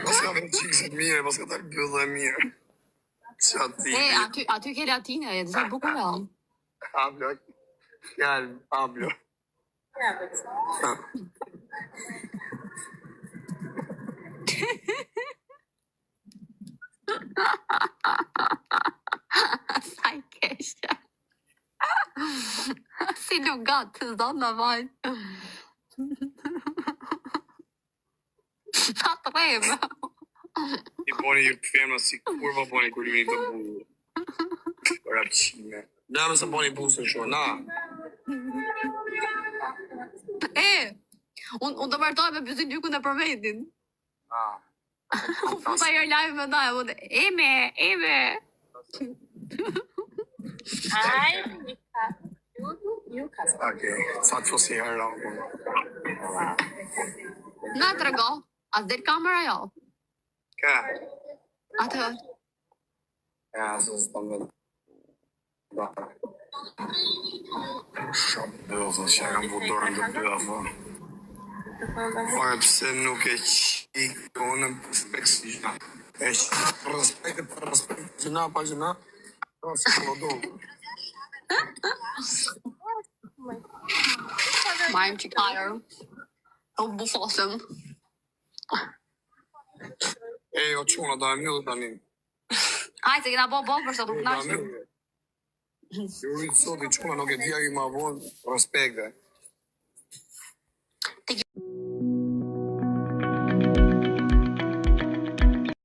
Pas ka me qikësit mire, pas ka ta bëllë e mire. Qa ti? Aty ke latine, e dhe bukur e. Hablo. Fjallë, hablo. Sa i keqe. Si lugat, zot në vaj. Sa të rejmë. I boni ju femra si kurva boni kur ju një të burë. Rapqime. Na mëse boni busën shumë, na. Unë të martoj me pysin gjykun e përmetin. Ah. Unë futa jo live me daj, unë eme. Ai, Okej, sa të fosi herë rao. Na të rego, as del kamera jo. Ka? Atë, Ja, se së të më da. Shumë bëllë, që kam bu dorën të bëllë. Ore, pse nuk e qikë onën për respekt si gjëna. E qikë për respekt gjëna, pa gjëna. Se po do. marim që kajër. U bufosëm. O quna, da e mjëllë tani. Hajtë, se kena bo për sot, nuk Da e nashtë. mjëllë. Ju rritë sot i quna nuk e dhja i ma vonë respekte.